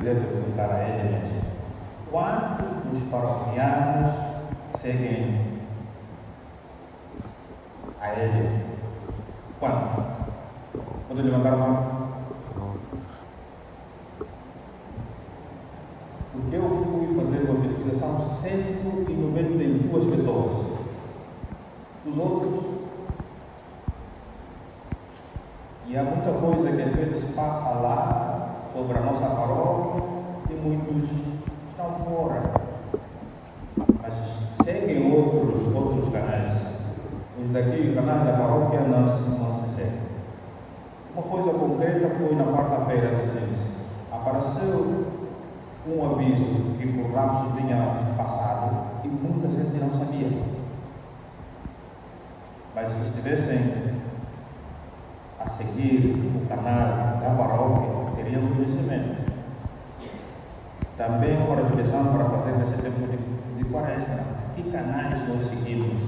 deve perguntar a ele mesmo: quantos dos paroquianos seguem a ele? Quantos? Pode levantar a mão? Porque eu fui fazer uma pesquisa, são 192 pessoas. Os outros. E há muita coisa que às vezes passa lá sobre a nossa paróquia e muitos estão fora. Mas seguem outros canais. Os daqui, o canal da paróquia, não se segue. Uma coisa concreta foi na quarta-feira de cinza. Apareceu um aviso que por lapso tinha passado e muita gente não sabia. Mas se estivessem a seguir o canal da paróquia, teriam conhecimento. Também uma reflexão para fazer nesse tempo de quaresma: que canais nós seguimos?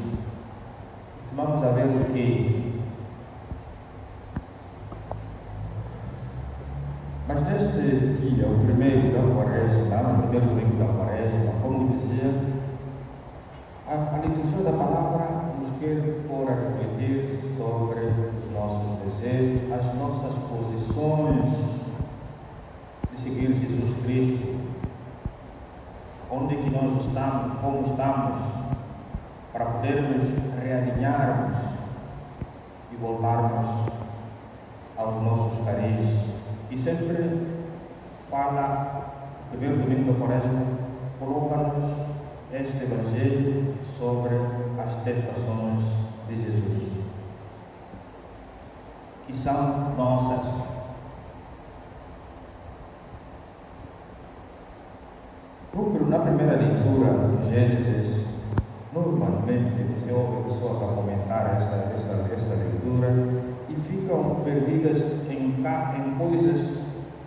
Costumamos a ver o quê? Mas neste dia, o primeiro da quaresma, no primeiro domingo da quaresma, como dizia, a liturgia da palavra nos quer pôr a refletir sobre os nossos desejos, as nossas posições de seguir Jesus Cristo. Onde que nós estamos, como estamos, para podermos realinharmos e voltarmos aos nossos caris. E sempre fala, o primeiro domingo da quaresma, coloca-nos este Evangelho sobre as tentações de Jesus, que são nossas. Na primeira leitura do Gênesis, normalmente você ouve pessoas a comentar essa leitura e ficam perdidas em coisas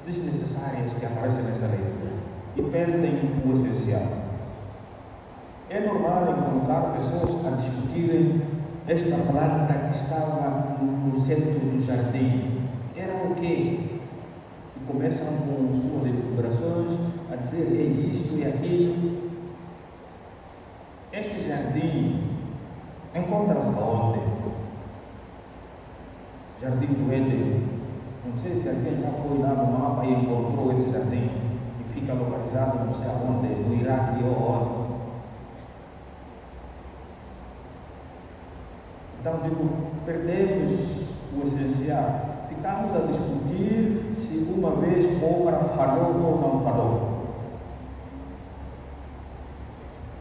desnecessárias que aparecem nessa leitura e perdem o essencial. É normal encontrar pessoas a discutirem esta planta que estava no centro do jardim. Era o quê? E começam com suas elucubrações a dizer: é isto e aquilo. Este jardim encontra-se aonde? Jardim do Éden. Não sei se alguém já foi lá no mapa e encontrou esse jardim, que fica localizado não sei aonde, no Iraque ou onde. Então digo, perdemos o essencial. Ficamos a discutir se uma vez obra falou ou não falou.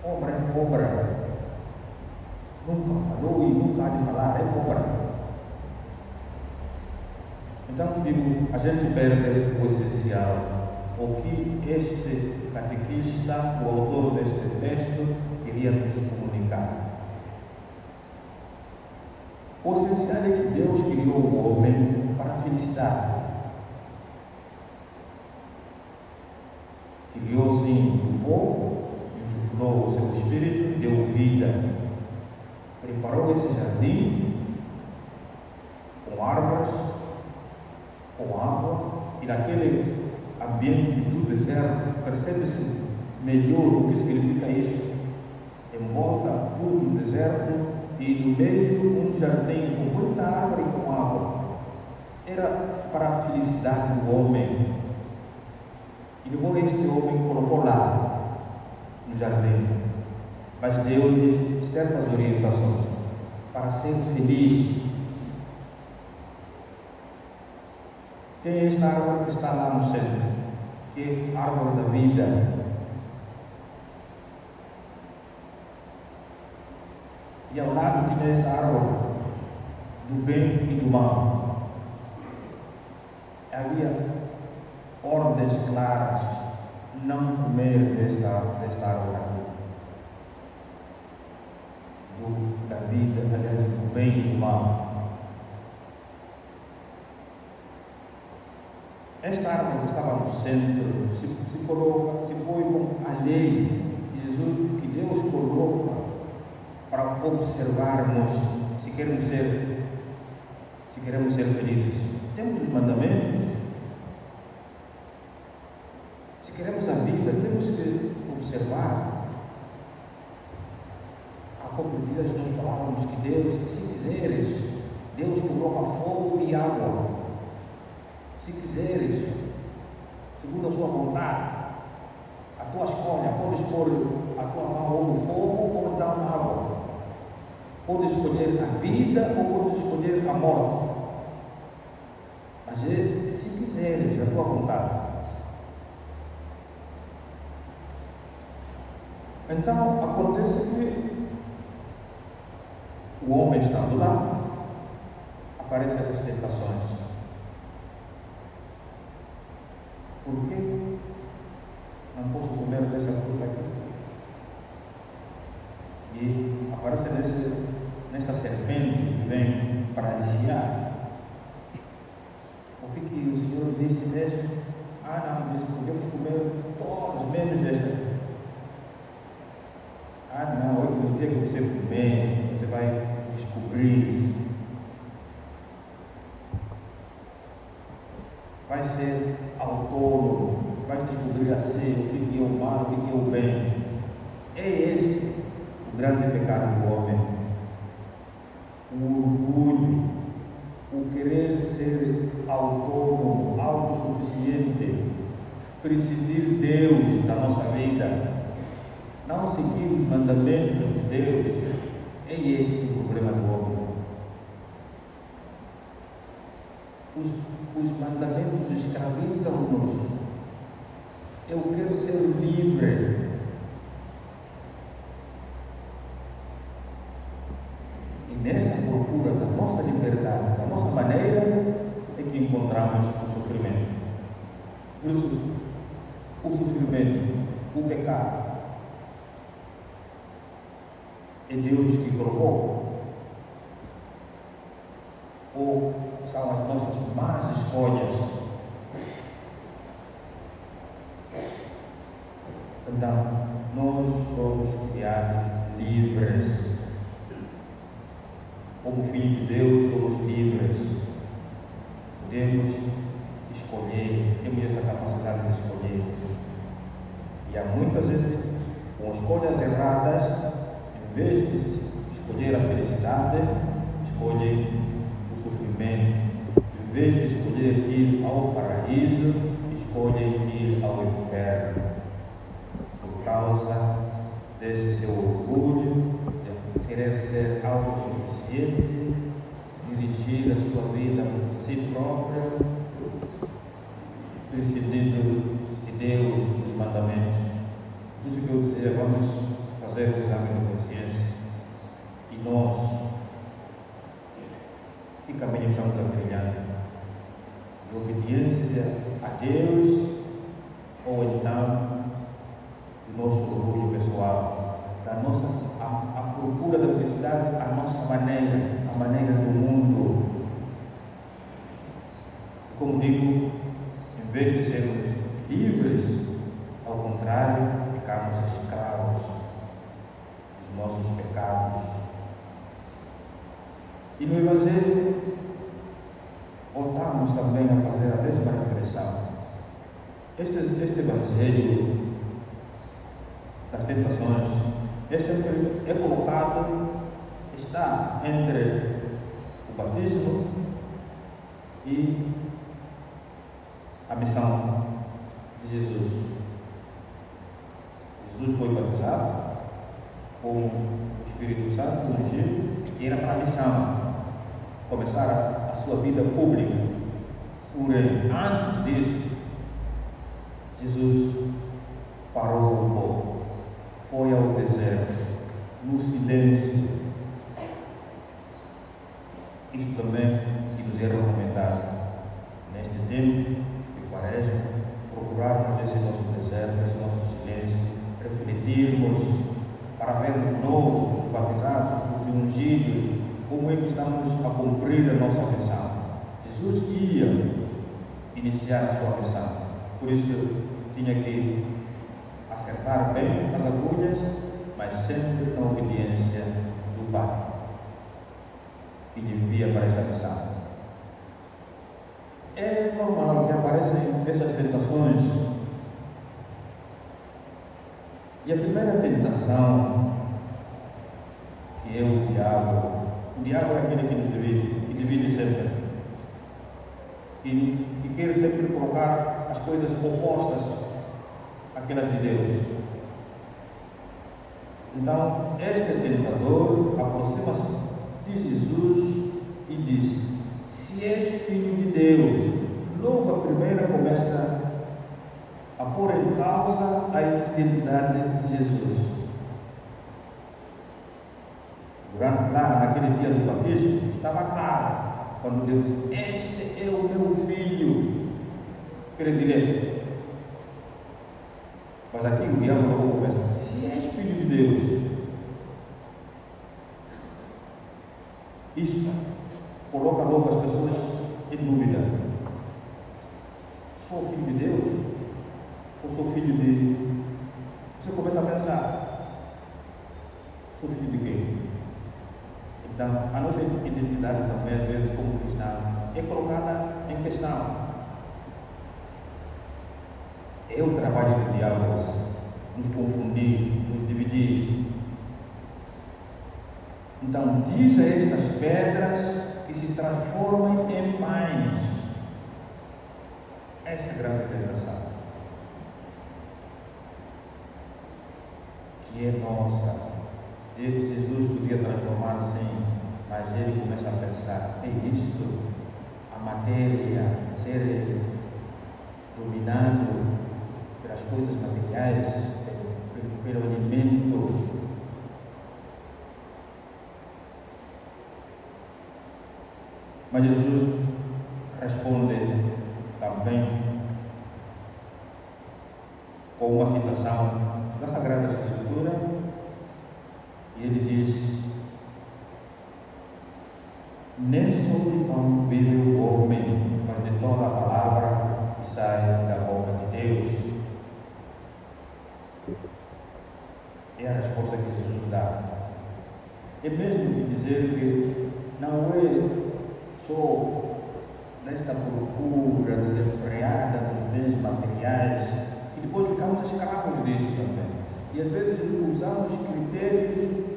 Obra é obra. Nunca falou e nunca há de falar, é obra. Então digo, a gente perde o essencial. O que este catequista, o autor deste texto, queria nos comunicar. O essencial é que Deus criou o homem para a felicidade. Criou sim o povo, insuflou o seu espírito, deu vida. Preparou esse jardim com árvores, com água, e naquele ambiente do deserto percebe-se melhor o que significa isso. Em volta tudo deserto, e no meio um jardim com muita árvore e com água. Era para a felicidade do homem. E depois este homem colocou lá, no jardim, mas deu-lhe certas orientações para ser feliz. Tem esta árvore que está lá no centro, que é a árvore da vida. E ao lado tinha essa árvore do bem e do mal. Havia ordens claras: não comer desta árvore da vida, aliás, do bem e do mal. Esta árvore que estava no centro se foi com a lei de Jesus, que Deus coloca para observarmos se queremos ser felizes. Temos os mandamentos, Se queremos a vida, temos que observar. Há poucos dias nós falávamos que Deus, se quiseres, Deus coloca fogo e água. Se quiseres, segundo a sua vontade, a tua escolha, podes pôr a tua mão ou no fogo ou então na água. Podes escolher a vida ou podes escolher a morte. Mas é se quiseres, a tua vontade. Então acontece que o homem estando lá, aparecem essas tentações. Por quê? Não posso comer dessa fruta aqui. E aparece nessa serpente que vem para aliciar. O que o Senhor disse mesmo? Não, disse que podemos comer todas, menos esta. Não, hoje no dia que você comer, você vai descobrir. Vai ser autônomo, vai descobrir assim o que é o mal, o que é o bem. É esse o grande pecado do homem. O orgulho, o querer ser autônomo, autossuficiente, prescindir de Deus da nossa vida, não seguir os mandamentos de Deus. É este o problema do homem. Os mandamentos escravizam-nos. Eu quero ser livre. E nessa procura da nossa liberdade, da nossa maneira, é que encontramos o sofrimento. Por isso, o sofrimento, o pecado, é Deus que colocou? Ou são as nossas más escolhas? Então, nós somos criados livres. Como filhos de Deus, somos livres. Podemos escolher, temos essa capacidade de escolher. E há muita gente com escolhas erradas, em vez de escolher a felicidade, escolhem o sofrimento. Em vez de escolher ir ao paraíso, escolhem ir ao inferno. Por causa desse seu orgulho, de querer ser autossuficiente, dirigir a sua vida por si próprio, prescindindo de Deus, dos mandamentos. Por isso que eu dizia, vamos fazer o exame de consciência. E nós, que caminho estamos a trilhar? De obediência a Deus ou então do nosso orgulho pessoal, da nossa a procura da felicidade, a nossa maneira, a maneira do mundo? Como digo, em vez de sermos livres, ao contrário, ficamos escravos dos nossos pecados. E no Evangelho, voltamos também a fazer a mesma reflexão. Este Evangelho das tentações é colocado, está entre o batismo e a missão de Jesus. Jesus foi batizado com o Espírito Santo, ungido, e era para a missão, começar a sua vida pública. Porém, antes disso, Jesus parou um pouco, foi ao deserto, no silêncio. Isso também que nos é recomendado neste tempo de Quaresma, procurarmos esse nosso deserto, esse nosso silêncio, refletirmos para vermos nós, os batizados, os ungidos, como é que estamos a cumprir a nossa missão. Jesus ia iniciar a sua missão, por isso tinha que acertar bem as agulhas, mas sempre na obediência do Pai, que lhe envia para esta missão. É normal que apareçam essas tentações E a primeira tentação, que é o diabo é aquele que nos divide, e divide sempre. E quer sempre colocar as coisas opostas àquelas de Deus. Então, este tentador aproxima-se de Jesus e diz: se és filho de Deus. Logo a primeira começa a pôr em causa a identidade de Jesus. Lá naquele dia do batismo, estava claro, quando Deus disse: este é o meu filho predileto. Mas aqui o diabo logo começa: se és filho de Deus. Isto coloca logo as pessoas em dúvida: sou filho de Deus? Ou sou filho de... Você começa a pensar: sou filho de quem? Então, a nossa identidade também, às vezes, como cristão, é colocada em questão. É o trabalho do diabo nos confundir, nos dividir. Então, diz a estas pedras que se transformem em pães. Essa é a grande tentação, que é nossa. Jesus podia transformar, sim, mas ele começa a pensar: é isto, a matéria ser dominado pelas coisas materiais, pelo alimento. Mas Jesus responde também com uma citação da Sagrada Escritura, e ele diz: nem só de pão vive o homem, mas de toda a palavra que sai da boca de Deus. É a resposta que Jesus dá. É mesmo que dizer que não é só dessa procura desenfreada dos bens materiais, e depois ficamos escravos disso também. E às vezes usamos critérios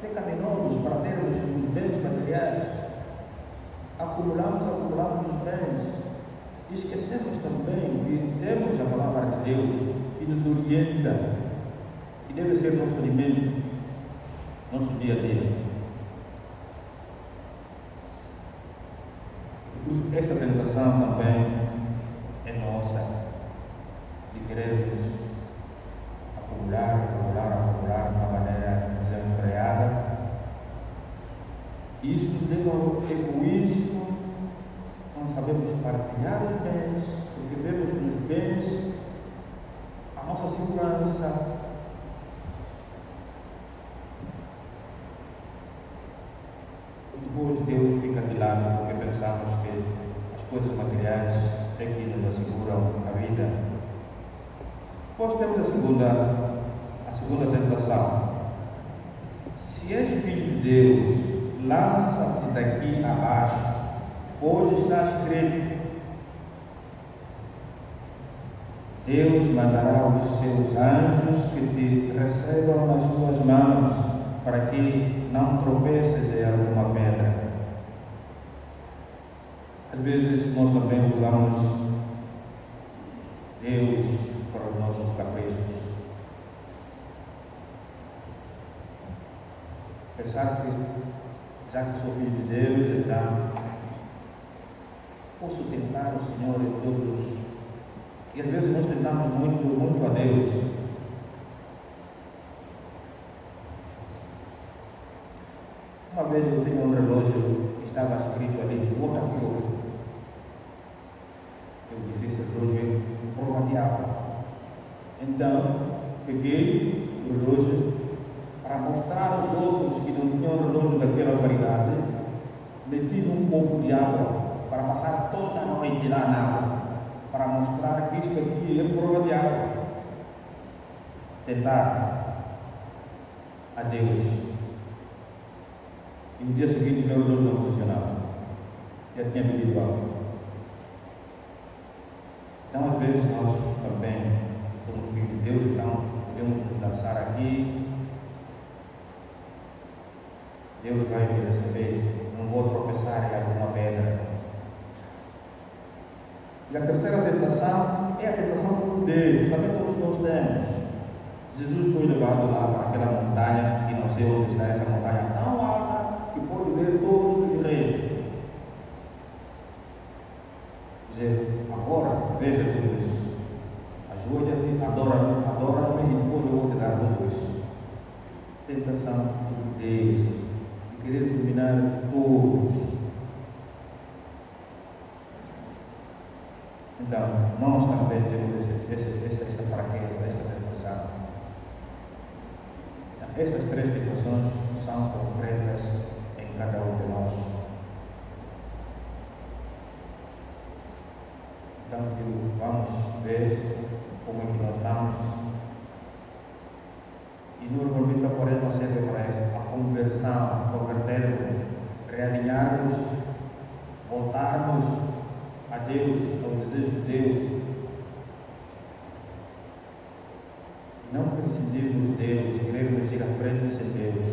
pecaminosos para termos os bens materiais. Acumulamos os bens. E esquecemos também que temos a palavra de Deus que nos orienta, que deve ser nosso alimento, nosso dia a dia. Esta tentação também é nossa, de querermos acumular de uma maneira desenfreada. Isso nos leva ao egoísmo, não sabemos partilhar os bens, porque vemos nos bens a nossa segurança. Depois Deus fica de lado, porque pensamos que as coisas materiais é que nos asseguram a vida. Depois temos a segunda tentação: se és filho de Deus, lança-te daqui abaixo, pois está escrito: Deus mandará os seus anjos que te recebam nas tuas mãos, para que não tropeces em alguma pedra. Às vezes nós também usamos Deus para os nossos caprichos. Pensar que, já que sou filho de Deus, então posso tentar o Senhor em todos. E às vezes nós tentamos muito a Deus. Uma vez eu tinha um relógio que estava escrito ali: waterproof. Eu disse: esse relógio é prova de água. Então, peguei o relógio para mostrar aos outros que não tinham relógio daquela qualidade. Meti num pouco de água para passar toda a noite lá na água, para mostrar que isto aqui é prova de água. Tentar a Deus. E no dia seguinte meu relógio não funcionava. Já tinha bebido água. Então às vezes nós passar aqui, Deus vai me receber, não vou tropeçar em alguma pedra. E a terceira tentação é a tentação do poder, também todos nós temos. Jesus foi levado lá para aquela montanha, que não sei onde está essa montanha tão alta, que pode ver todos os reinos. Dizer, agora veja tudo isso. Ajoelha-te, adora-me e depois eu vou te dar tudo isso. Tentação do poder, de querer dominar todos. Então, nós também temos esta fraqueza, esta tentação. Então, essas três tentações são concretas em cada um de nós. Então, vamos ver como é que nós estamos. E normalmente a quaresma serve para isso, a conversão, convertermos, realinharmos, voltarmos a Deus, ao desejo de Deus. E não prescindirmos de Deus, querermos ir à frente sem Deus.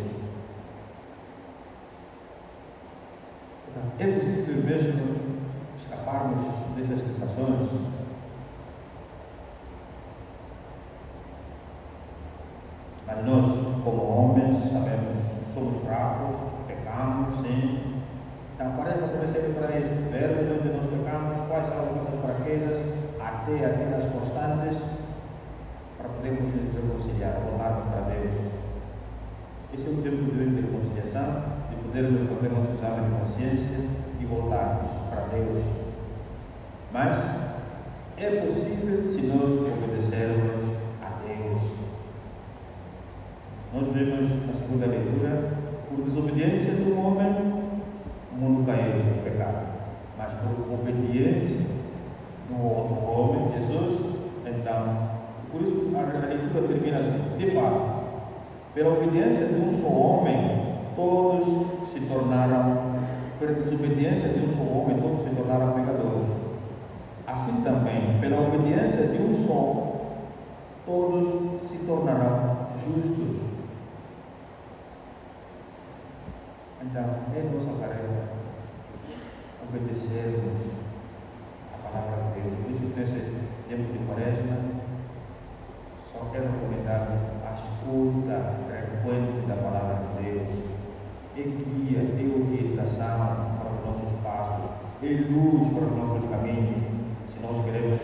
Então, é possível mesmo escaparmos dessas tentações? Mas nós, como homens, sabemos que somos fracos, pecamos, sim. Então, a quaresma também serve para isso, vermos onde nós pecamos, quais são as nossas fraquezas, até aquelas constantes, para podermos nos reconciliar, voltarmos para Deus. Esse é o tempo de reconciliação, de podermos fazer nosso exame de consciência e voltarmos para Deus. Mas é possível se nós obedecermos a Deus. Nós vemos na segunda leitura, por desobediência do homem, o mundo caiu no pecado. Mas por obediência do outro homem, Jesus, então, por isso a leitura termina assim, de fato, pela obediência de um só homem, todos se tornaram, pela desobediência de um só homem, todos se tornaram pecadores. Assim também, pela obediência de um só, todos se tornarão justos. Então, é nossa tarefa obedecermos a palavra de Deus. Por isso, nesse tempo de quaresma, só é recomendado a escuta frequente da palavra de Deus. É guia, é orientação para os nossos passos, é luz para os nossos caminhos. Se nós queremos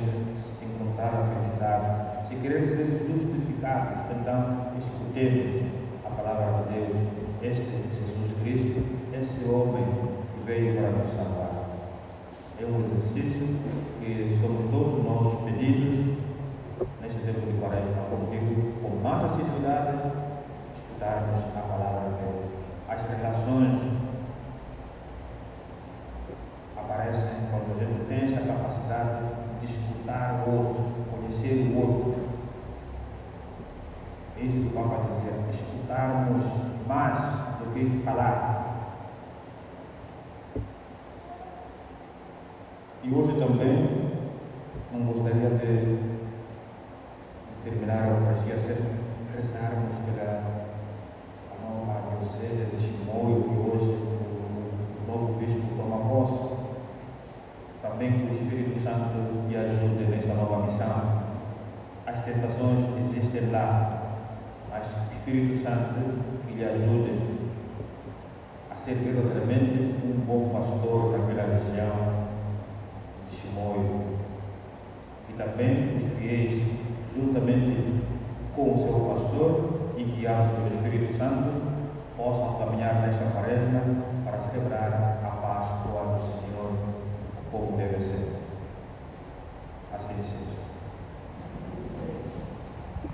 encontrar a felicidade, se queremos ser justificados, então escutemos a palavra de Deus. Este Jesus Cristo, esse homem que veio para nos salvar. É um exercício que somos todos nós pedidos neste tempo de quaresma, como digo, com mais assiduidade, estudarmos a palavra de Deus. As relações aparecem quando a gente tem essa capacidade de escutar o outro, conhecer o outro. É isso que o Papa dizia, escutarmos mais do que falar. E hoje também não gostaria de terminar a Eucaristia sem rezarmos pela nova diocese de Chimoio, que hoje o novo bispo toma posse. Também que o Espírito Santo me ajude nesta nova missão. As tentações existem lá, mas o Espírito Santo que lhe ajude a ser verdadeiramente um bom pastor naquela região de Chimoio. E também os fiéis, juntamente com o seu pastor e guiados pelo Espírito Santo, possam caminhar nesta quaresma para celebrar a Páscoa do Senhor como deve ser. Assim seja.